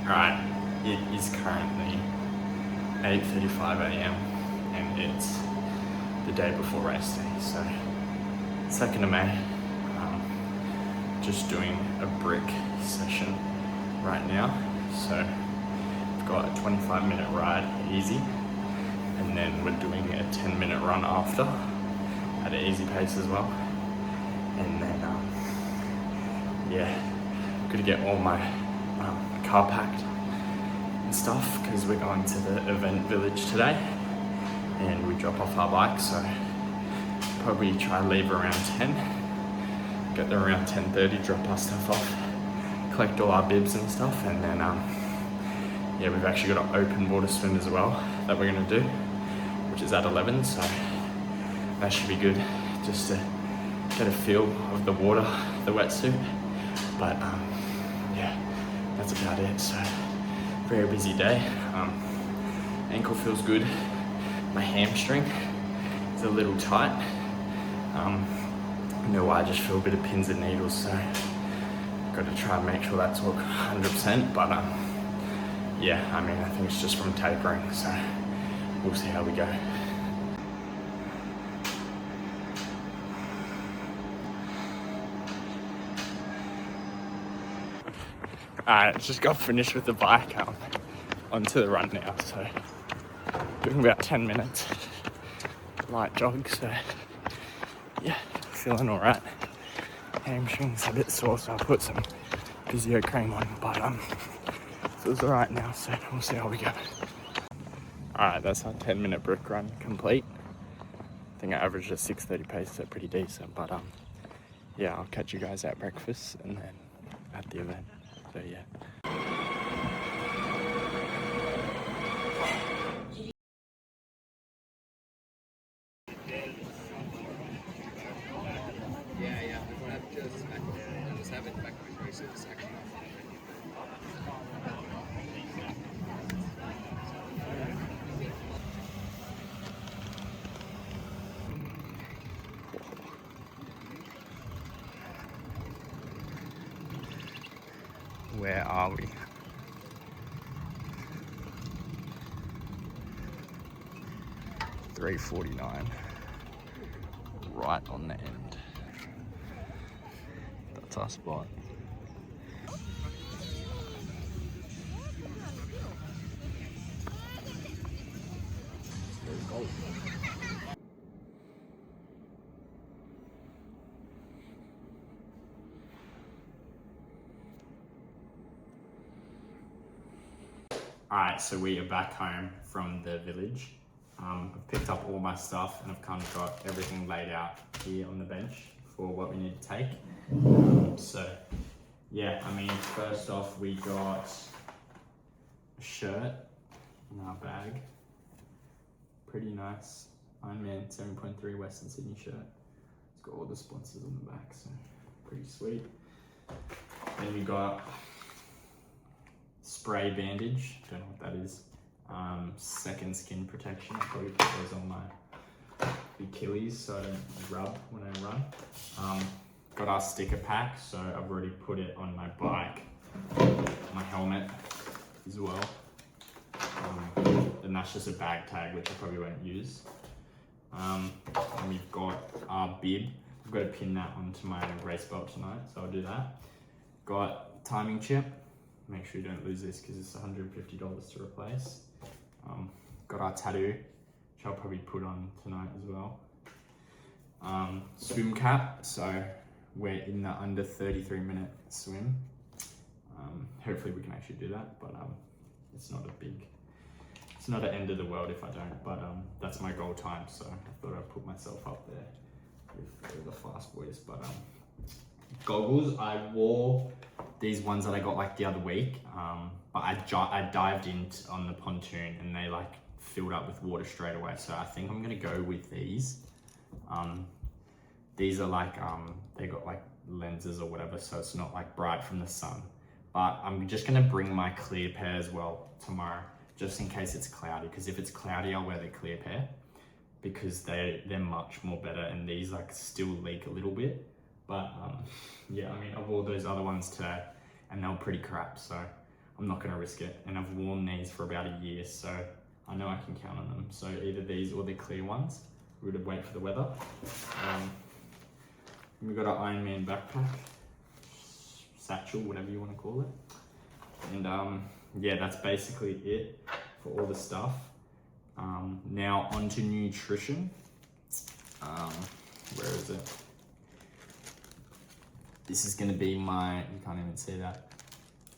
Alright, it is currently 8:35 a.m. and it's the day before race day, so 2nd of May. Just doing a brick session right now, so I've got a 25-minute ride easy, and then we're doing a 10-minute run after at an easy pace as well. And then gotta get all my car packed and stuff because we're going to the event village today and we drop off our bikes, so probably try to leave around 10, get there around 10:30, drop our stuff off, collect all our bibs and stuff, and then we've actually got an open water swim as well that we're going to do, which is at 11, so that should be good just to get a feel of the water, the wetsuit. But that's about it. So very busy day. Ankle feels good. My hamstring is a little tight. No, I just feel a bit of pins and needles, so got to try and make sure that's all 100%. But I think it's just from tapering, so we'll see how we go. Alright, just got finished with the bike, onto the run now, so doing about 10 minutes, light jog, so yeah, feeling alright. Hamstring's a bit sore, so I put some physio cream on, but feels alright now, so we'll see how we go. Alright, that's our 10-minute brick run complete. I think I averaged a 6:30 pace, so pretty decent, but I'll catch you guys at breakfast and then at the event. So yeah. Where are we? $3.49. Right on the end. That's our spot. Alright, so we are back home from the village. I've picked up all my stuff and I've kind of got everything laid out here on the bench for what we need to take. First off we got a shirt in our bag. Pretty nice IRONMAN 70.3 Western Sydney shirt. It's got all the sponsors on the back, so pretty sweet. Then we got spray bandage, don't know what that is. Second skin protection, I'll probably put those on my Achilles so I don't rub when I run. Got our sticker pack, so I've already put it on my bike, my helmet as well. And that's just a bag tag, which I probably won't use. And we've got our bib. I've got to pin that onto my race belt tonight, so I'll do that. Got timing chip. Make sure you don't lose this because it's $150 to replace. Got our tattoo, which I'll probably put on tonight as well. Swim cap, so we're in the under 33-minute swim. Hopefully we can actually do that, but it's not an end of the world if I don't, but that's my goal time, so I thought I'd put myself up there with the fast boys. But goggles, I wore these ones that I got like the other week, but I dived in on the pontoon and they like filled up with water straight away, so I think I'm gonna go with these. These are like they got like lenses or whatever, so it's not like bright from the sun, but I'm just gonna bring my clear pair as well tomorrow, just in case it's cloudy, because if it's cloudy I'll wear the clear pair because they're much more better, and these like still leak a little bit. But I wore those other ones today and they were pretty crap, so I'm not gonna risk it. And I've worn these for about a year, so I know I can count on them. So either these or the clear ones. We would wait for the weather. We've got an Ironman backpack, satchel, whatever you want to call it. And yeah, that's basically it for all the stuff. Now onto nutrition. Where is it? This is gonna be my, you can't even see that.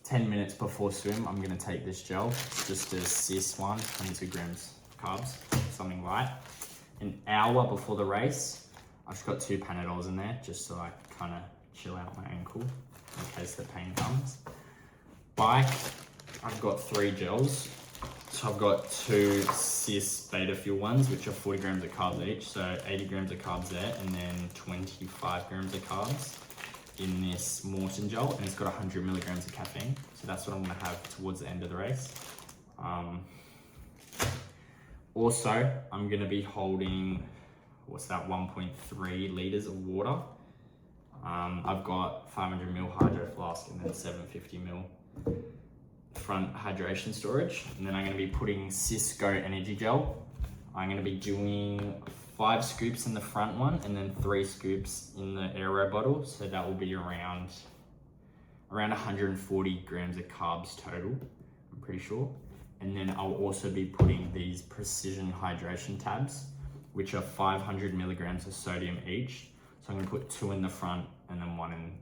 10 minutes before swim, I'm gonna take this gel. It's just a cis one, 22 grams carbs, something light. An hour before the race, I've just got 2 Panadols in there, just to like kind of chill out my ankle in case the pain comes. Bike, I've got 3 gels. So I've got 2 cis beta fuel ones, which are 40 grams of carbs each. So 80 grams of carbs there, and then 25 grams of carbs in this Morton gel, and it's got 100 milligrams of caffeine. So that's what I'm gonna have towards the end of the race. Also, I'm gonna be holding, what's that, 1.3 liters of water. I've got 500 ml hydro flask and then 750 ml front hydration storage. And then I'm gonna be putting Cisco energy gel. I'm gonna be doing 5 scoops in the front one and then 3 scoops in the aero bottle. So that will be around 140 grams of carbs total, I'm pretty sure. And then I'll also be putting these precision hydration tabs, which are 500 milligrams of sodium each. So I'm gonna put 2 in the front and then 1 in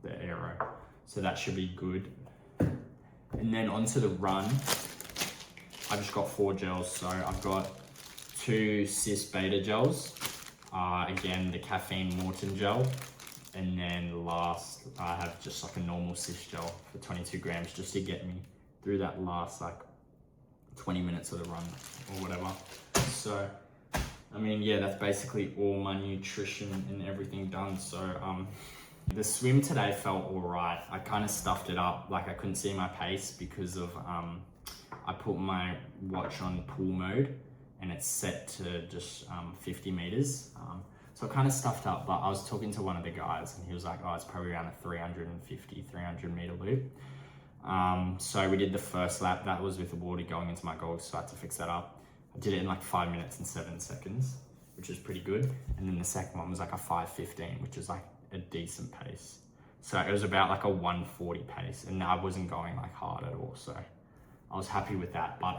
the aero. So that should be good. And then onto the run, I just got 4 gels. So I've got 2 cis beta gels, again the caffeine Morton gel, and then last I have just like a normal cis gel for 22 grams just to get me through that last like 20 minutes of the run or whatever. So I mean, yeah, that's basically all my nutrition and everything done. So the swim today felt all right. I kind of stuffed it up, like I couldn't see my pace because of I put my watch on pool mode and it's set to just 50 meters. So I kind of stuffed up, but I was talking to one of the guys and he was like, oh, it's probably around a 300 meter loop. So we did the first lap, that was with the water going into my goggles, so I had to fix that up. I did it in like 5 minutes and 7 seconds, which is pretty good. And then the second one was like a 5:15, which is like a decent pace. So it was about like a 140 pace and I wasn't going like hard at all. So I was happy with that. But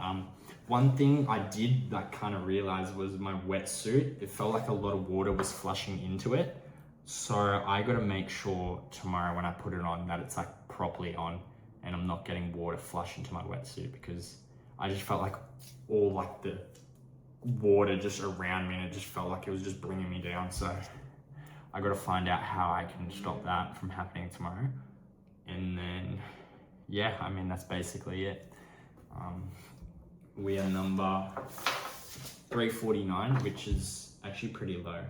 one thing I did like kind of realize was my wetsuit, it felt like a lot of water was flushing into it. So I got to make sure tomorrow when I put it on that it's like properly on and I'm not getting water flush into my wetsuit, because I just felt like all like the water just around me and it just felt like it was just bringing me down. So I got to find out how I can stop that from happening tomorrow. And then, yeah, I mean, that's basically it. We are number 349, which is actually pretty low.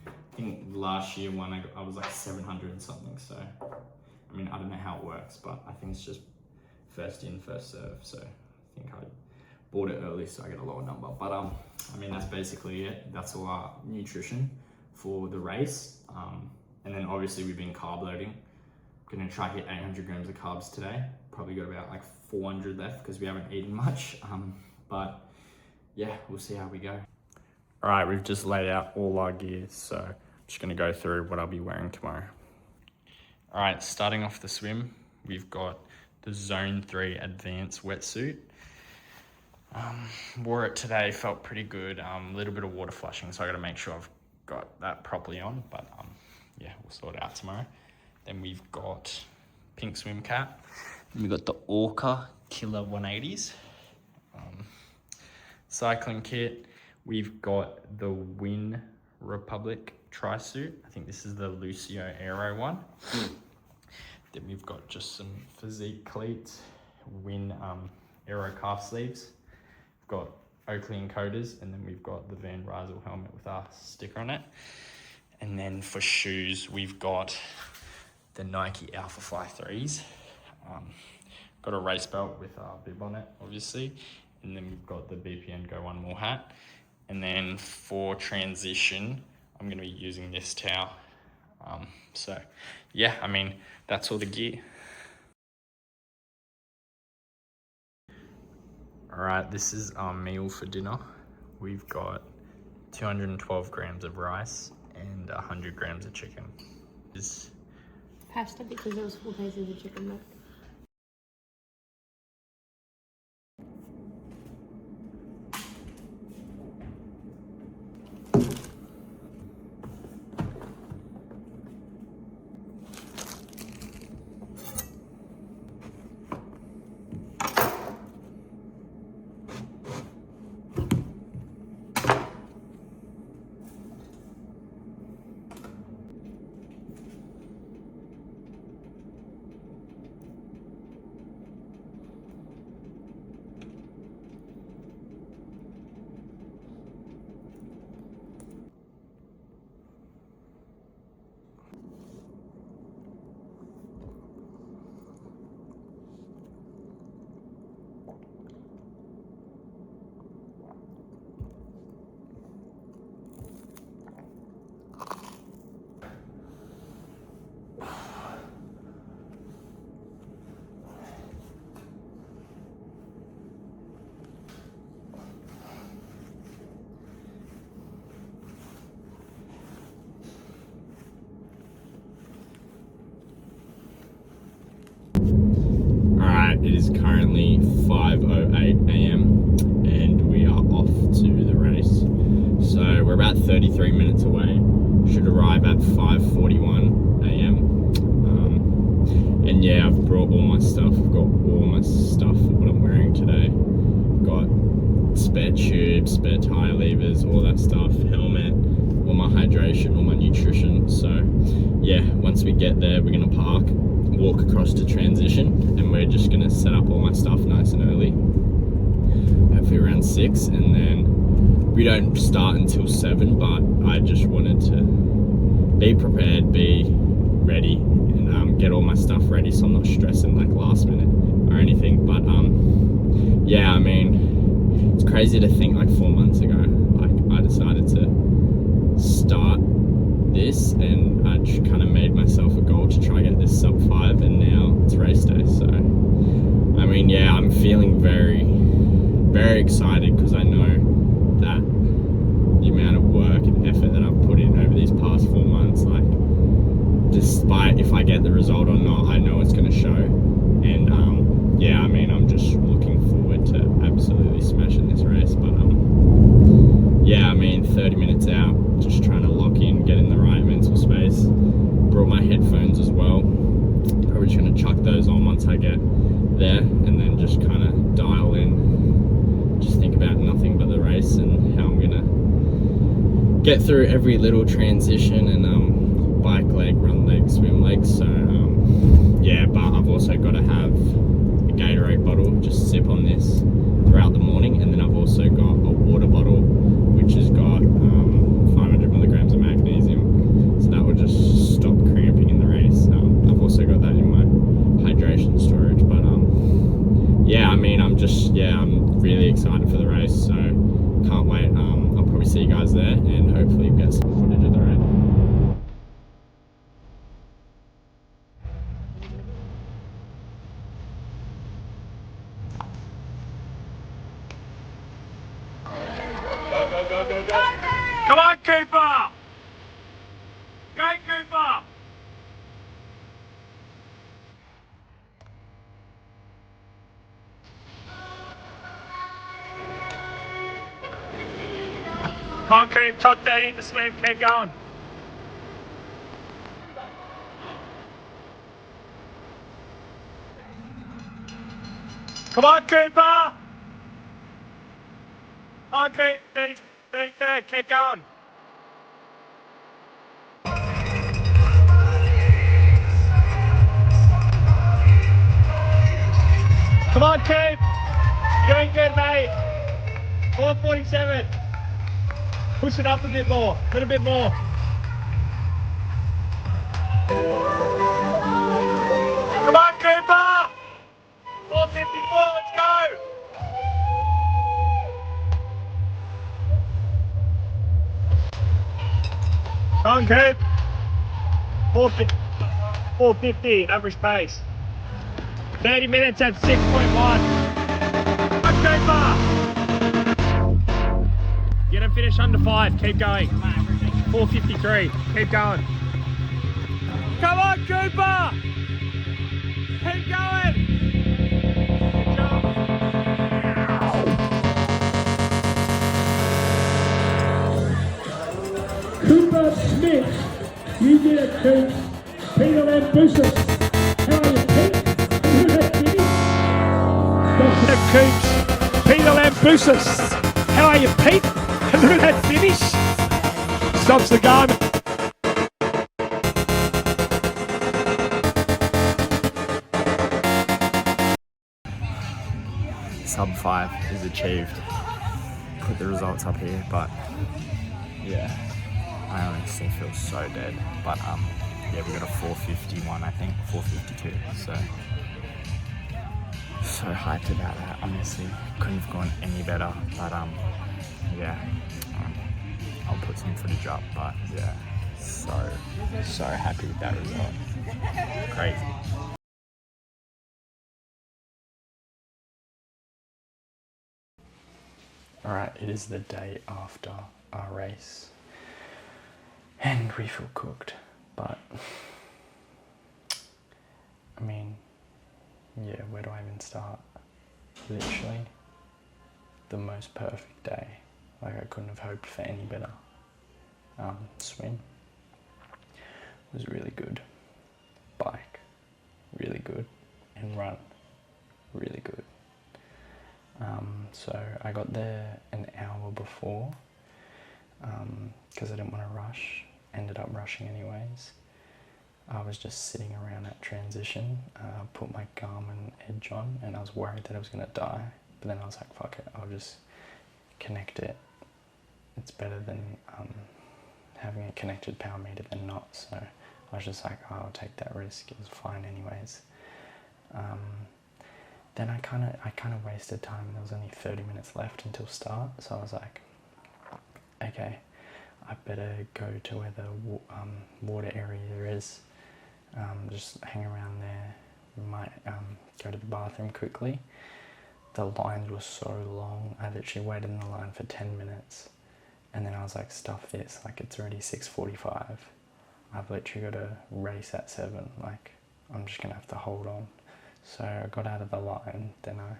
I think last year when I was like 700 and something. So, I mean, I don't know how it works, but I think it's just first in, first serve. So I think I bought it early, so I get a lower number. But I mean, that's basically it. That's all our nutrition for the race. And then obviously we've been carb loading. Gonna try to hit 800 grams of carbs today. Probably got about like 400 left because we haven't eaten much. But yeah, we'll see how we go. All right, we've just laid out all our gear, so I'm just gonna go through what I'll be wearing tomorrow. All right, starting off the swim, we've got the Zone 3 Advanced wetsuit. Wore it today, felt pretty good. A little bit of water flushing, so I gotta make sure I've got that properly on, but yeah, we'll sort it out tomorrow. Then we've got pink swim cap. We've got the Orca Killer 180s. Cycling kit. We've got the Win Republic tri-suit. I think this is the Lucio Aero one. Then we've got just some physique cleats, Win Aero calf sleeves. We've got Oakley encoders, and then we've got the Van Rysel helmet with our sticker on it. And then for shoes, we've got the Nike Alpha Fly 3s. Got a race belt with our bib on it, obviously. And then we've got the BPN Go One More hat. And then for transition, I'm gonna be using this towel. So yeah, I mean, that's all the gear. Alright, this is our meal for dinner. We've got 212 grams of rice and 100 grams of chicken. Pasta because there was 4 pieces of chicken left. It is currently 5:08 AM and we are off to the race. So we're about 33 minutes away. Should arrive at 5:41 AM. And yeah, I've brought all my stuff. I've got all my stuff for what I'm wearing today. Got spare tubes, spare tire levers, all that stuff, helmet, all my hydration, all my nutrition. So yeah, once we get there, we're gonna park, walk across to transition, and we're just gonna set up all my stuff nice and early, hopefully around 6, and then we don't start until 7, but I just wanted to be prepared, be ready, and get all my stuff ready so I'm not stressing like last minute or anything. But yeah, I mean, it's crazy to think like 4 months ago, like I decided to start this, and I just kind of made myself a goal to try get this sub-5, and now it's race day. So I mean, yeah, I'm feeling very, very excited because I know that the amount of work and effort that I've put in over these past 4 months, like, despite if I get the result or not, I know it's going to show. And yeah, I mean, I'm just looking forward to absolutely smashing this race. But yeah, I mean, 30 minutes out, just trying to lock in, get in the right mental space. Brought my headphones as well. Probably just going to chuck those on once I get there, and then just kind of dial in, just think about nothing but the race and how I'm going to get through every little transition, and bike leg, run leg, swim leg. So yeah, but I've also got to have a Gatorade bottle, just sip on this throughout the morning, and then I've also got a water bottle which has got 500 milligrams of magnesium, so that will just stop cramping in the race. I've also got that in my hydration storage. But yeah, I mean, I'm really excited for the race, so can't wait. I'll probably see you guys there, and hopefully get some footage of the race. Go. Come on, Cooper! Go, Cooper! Come on, Coop, top 30 in the swim, keep going. Come on, Cooper! Come on, Coop, 33rd, keep going. Come on, Coop! You're doing good, mate. 4:47. Push it up a bit more, a little bit more. Come on, Cooper! 4:54, let's go! Come on, Coop. 4:50, average pace. 30 minutes at 6.1. Cooper! Get him finish under 5, keep going. 4:53, keep going. Come on, Cooper! Keep going! Good job. Cooper Smith, you did it, Coops. Peter Lambusis, how are you, Pete? Dr. Coops, Peter Lambusis, how are you, Pete? And look at that finish. Stops the garment. Sub-5 is achieved. Put the results up here, but yeah, I honestly feel so dead. But yeah, we got a 4:51, I think, 4:52. So hyped about that. Honestly, couldn't have gone any better. But yeah, I'll put some footage up. But yeah, so happy with that result. Crazy. Alright, it is the day after our race and we feel cooked, but I mean, yeah, where do I even start? Literally the most perfect day. Like, I couldn't have hoped for any better. Swim was really good, bike really good, and run really good. So I got there an hour before because I didn't want to rush. Ended up rushing anyways. I was just sitting around at transition, put my Garmin edge on, and I was worried that I was going to die. But then I was like, fuck it, I'll just connect it. It's better than having a connected power meter than not. So I was just like, oh, I'll take that risk. It was fine anyways. Then I kind of wasted time. There was only 30 minutes left until start, so I was like, okay, I better go to where the water area is. Just hang around there. Might go to the bathroom quickly. The lines were so long. I literally waited in the line for 10 minutes, and then I was like, stuff this. Like, it's already 6:45. I've literally got to race at 7. Like, I'm just gonna have to hold on. So I got out of the line, then I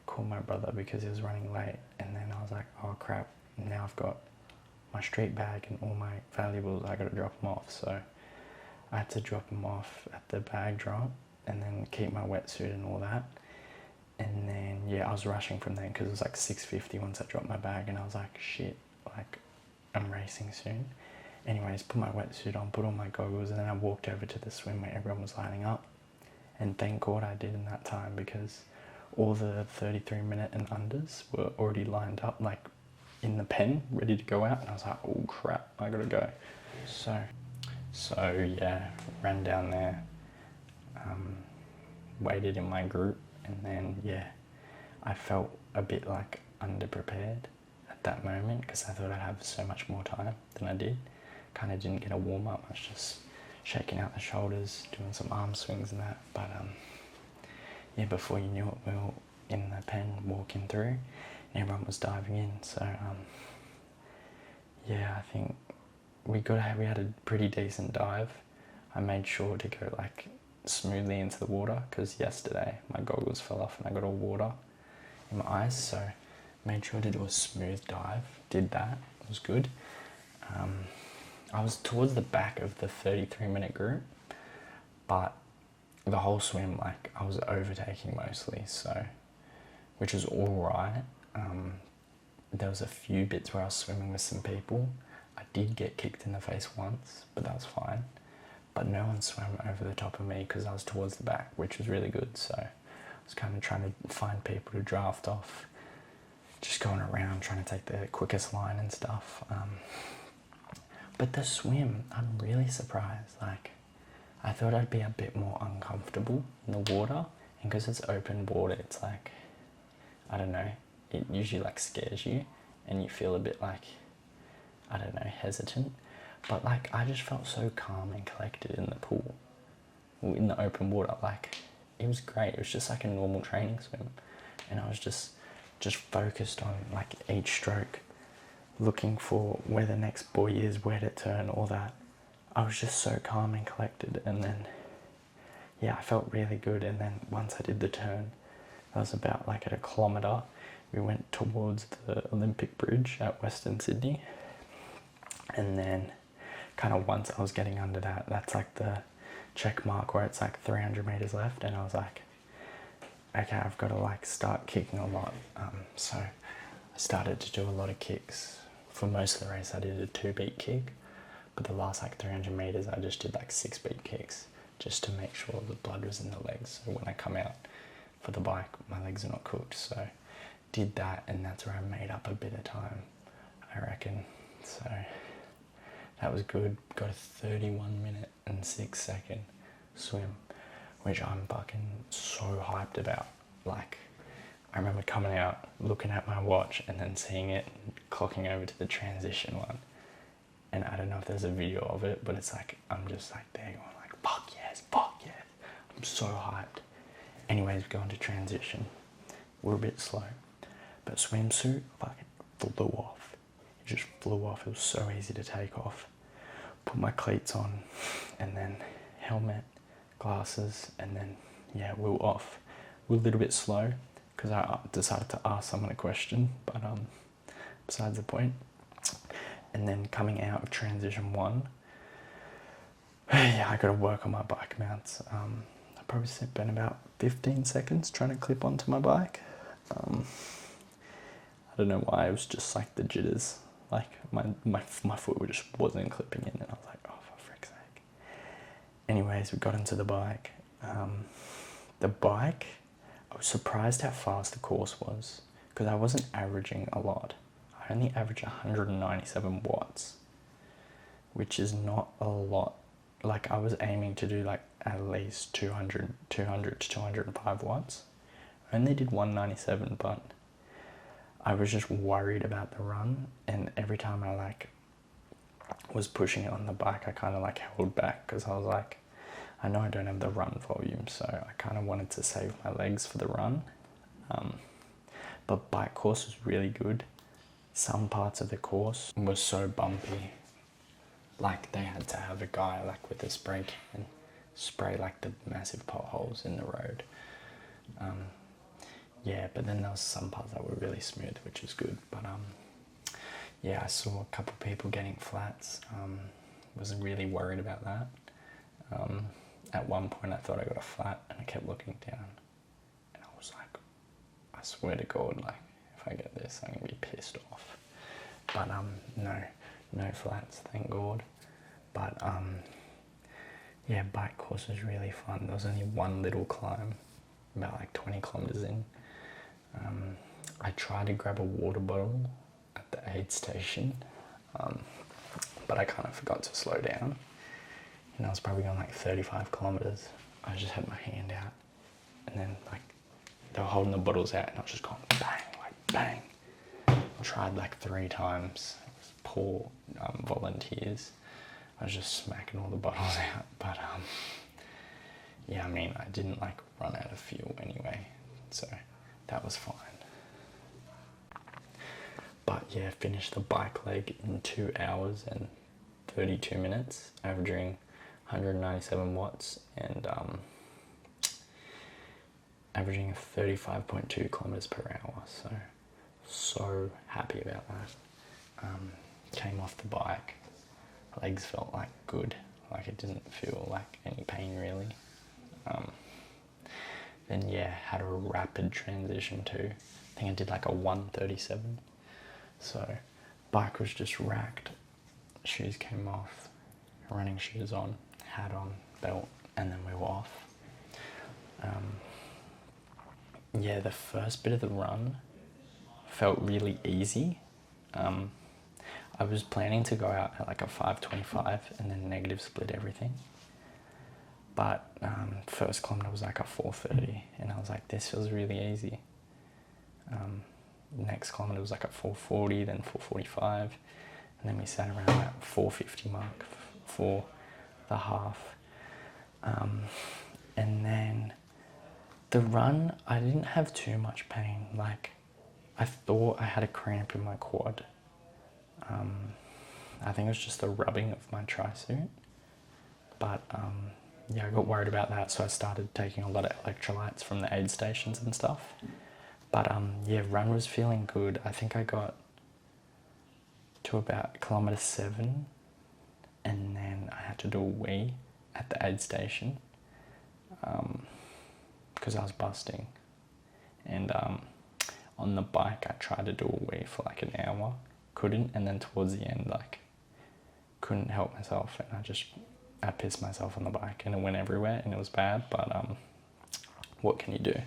called my brother because he was running late, and then I was like, oh crap, now I've got my street bag and all my valuables, I gotta drop them off. So I had to drop them off at the bag drop and then keep my wetsuit and all that. And then, yeah, I was rushing from then because it was like 6:50 once I dropped my bag, and I was like, shit, like, I'm racing soon. Anyways, put my wetsuit on, put on my goggles, and then I walked over to the swim where everyone was lining up. And thank God I did in that time, because all the 33-minute and unders were already lined up, like in the pen, ready to go out. And I was like, oh crap, I gotta go. So yeah, ran down there, waited in my group, and then yeah, I felt a bit like underprepared at that moment because I thought I'd have so much more time than I did. Kind of didn't get a warm up. I was just shaking out the shoulders, doing some arm swings and that. But yeah, before you knew it, we were in the pen walking through, and everyone was diving in. So yeah, I think we had a pretty decent dive. I made sure to go like smoothly into the water because yesterday my goggles fell off and I got all water in my eyes. So made sure to do a smooth dive. Did that. It was good. I was towards the back of the 33-minute group, but the whole swim, like, I was overtaking mostly, so, which was alright. There was a few bits where I was swimming with some people. I did get kicked in the face once, but that was fine. But no one swam over the top of me because I was towards the back, which was really good. So I was kind of trying to find people to draft off, just going around trying to take the quickest line and stuff. But the swim, I'm really surprised. Like, I thought I'd be a bit more uncomfortable in the water, and because it's open water, it's like, I don't know, it usually like scares you and you feel a bit like, I don't know, hesitant. But like, I just felt so calm and collected in the pool, in the open water. Like, it was great. It was just like a normal training swim, and I was just just focused on like each stroke, looking for where the next buoy is, where to turn, all that. I was just so calm and collected, and then yeah, I felt really good. And then once I did the turn, that was about like at 1 kilometre, we went towards the Olympic Bridge at Western Sydney, and then kind of once I was getting under that, that's like the check mark where it's like 300 meters left, and I was like, okay, I've got to like start kicking a lot. So I started to do a lot of kicks. For most of the race I did a 2-beat kick, but the last like 300 meters I just did like 6-beat kicks, just to make sure the blood was in the legs, so when I come out for the bike my legs are not cooked. So did that, and that's where I made up a bit of time, I reckon. So that was good. Got a 31 minute and 6 second swim, which I'm fucking so hyped about. Like, I remember coming out, looking at my watch, and then seeing it, clocking over to the transition one. And I don't know if there's a video of it, but it's like, I'm just like there going like, fuck yes. I'm so hyped. Anyways, we go into transition. We're a bit slow, but swimsuit fucking flew off. It just flew off. It was so easy to take off. Put my cleats on, and then helmet, glasses, and then yeah, we were off. We were a little bit slow because I decided to ask someone a question, but besides the point. And then coming out of transition 1, yeah, I got to work on my bike mounts. I probably spent about 15 seconds trying to clip onto my bike. I don't know why, it was just like the jitters. Like my foot just wasn't clipping in, and I was like, oh, for frick's sake. Anyways, we got into the bike. The bike, I was surprised how fast the course was, because I wasn't averaging a lot. I only averaged 197 watts, which is not a lot. Like, I was aiming to do like at least 200 to 205 watts. I only did 197, but I was just worried about the run, and every time I like was pushing it on the bike, I kind of like held back, because I was like, I know I don't have the run volume, so I kind of wanted to save my legs for the run. But bike course was really good. Some parts of the course were so bumpy, like they had to have a guy like with a spray can spray like the massive potholes in the road. Yeah, but then there was some parts that were really smooth, which is good. But yeah, I saw a couple of people getting flats. Wasn't really worried about that. At one point I thought I got a flat, and I kept looking down, and I was like, I swear to God, like, if I get this, I'm gonna be pissed off. But no flats, thank God. But yeah, bike course was really fun. There was only one little climb, about like 20 kilometers in. I tried to grab a water bottle at the aid station, but I kind of forgot to slow down, and I was probably going like 35 kilometers. I just had my hand out, and then like they were holding the bottles out, and I was just going bang, like bang. I tried like 3 times. It was poor volunteers. I was just smacking all the bottles out, but yeah, I mean, I didn't like run out of fuel anyway, so that was fine. But yeah, finished the bike leg in 2 hours and 32 minutes, averaging 197 watts and averaging 35.2 kilometers per hour. So happy about that. Came off the bike, legs felt like good, like it didn't feel like any pain really. Then yeah, had a rapid transition too. I think I did like a 137. So bike was just racked, shoes came off, running shoes on, hat on, belt, and then we were off. Yeah, the first bit of the run felt really easy. I was planning to go out at like a 5:25 and then negative split everything. But first kilometer was like a 4:30, and I was like, this feels really easy. Next kilometer was like a 4:40, then 4:45, and then we sat around that 4:50 mark for the half. And then the run, I didn't have too much pain. Like, I thought I had a cramp in my quad. I think it was just the rubbing of my tri-suit. But yeah, I got worried about that, so I started taking a lot of electrolytes from the aid stations and stuff. But yeah, run was feeling good. I think I got to about kilometre 7, and then I had to do a wee at the aid station because I was busting. And on the bike, I tried to do a wee for like an hour, couldn't, and then towards the end, like, couldn't help myself, and I pissed myself on the bike, and it went everywhere, and it was bad, but what can you do?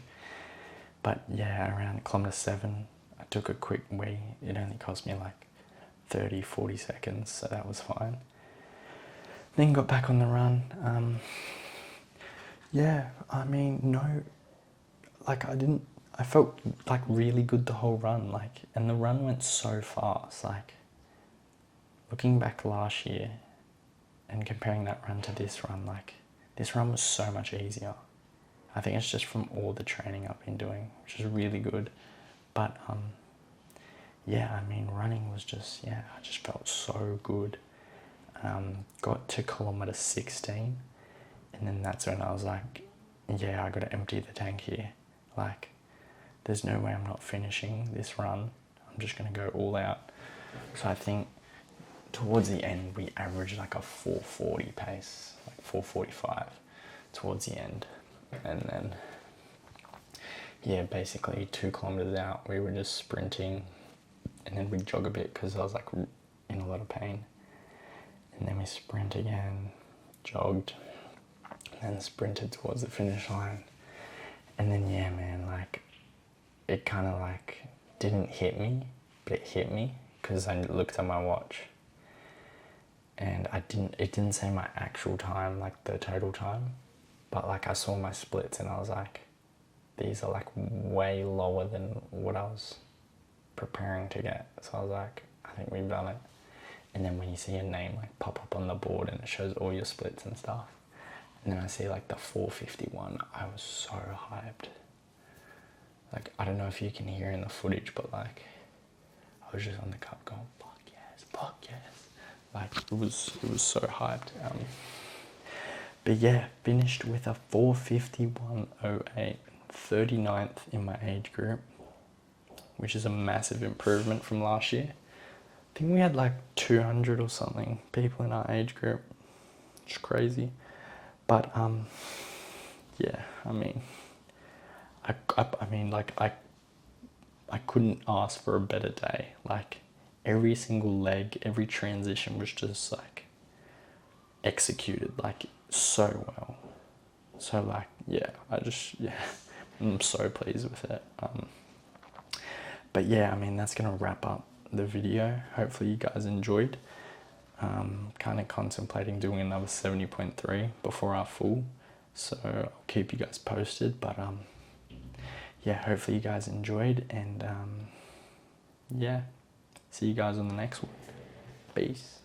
But yeah, around kilometre 7, I took a quick wee. It only cost me like 30-40 seconds, so that was fine. Then got back on the run. Yeah, I mean, no, like I felt like really good the whole run, like, and the run went so fast. Like, looking back last year and comparing that run to this run, like, this run was so much easier. I think it's just from all the training I've been doing, which is really good. But yeah, I mean, running was just, yeah, I just felt so good. Got to kilometre 16, and then that's when I was like, yeah, I got to empty the tank here. Like, there's no way I'm not finishing this run. I'm just going to go all out. So I think towards the end, we averaged like a 4:40 pace, like 4:45 towards the end. And then, yeah, basically 2 kilometres out, we were just sprinting, and then we'd jog a bit because I was like in a lot of pain. And then we sprint again, jogged, and then sprinted towards the finish line. And then, yeah, man, like, it kind of like didn't hit me, but it hit me because I looked at my watch, and it didn't say my actual time, like the total time, but like I saw my splits and I was like, these are like way lower than what I was preparing to get. So I was like, I think we've done it. And then when you see a name like pop up on the board and it shows all your splits and stuff, and then I see like the 4:51, I was so hyped. Like, I don't know if you can hear in the footage, but like, I was just on the cup going, fuck yes, fuck yes. Like, it was so hyped. But yeah, finished with a 4:51.08, 39th in my age group, which is a massive improvement from last year. I think we had like 200 or something people in our age group. It's crazy. But yeah, I mean, I couldn't ask for a better day. Like, every single leg, every transition was just like executed like so well. So like, yeah, I'm so pleased with it. But yeah, I mean, that's gonna wrap up the video. Hopefully you guys enjoyed. Kind of contemplating doing another 70.3 before our full, so I'll keep you guys posted. But yeah, hopefully you guys enjoyed, and yeah, see you guys on the next one. Peace.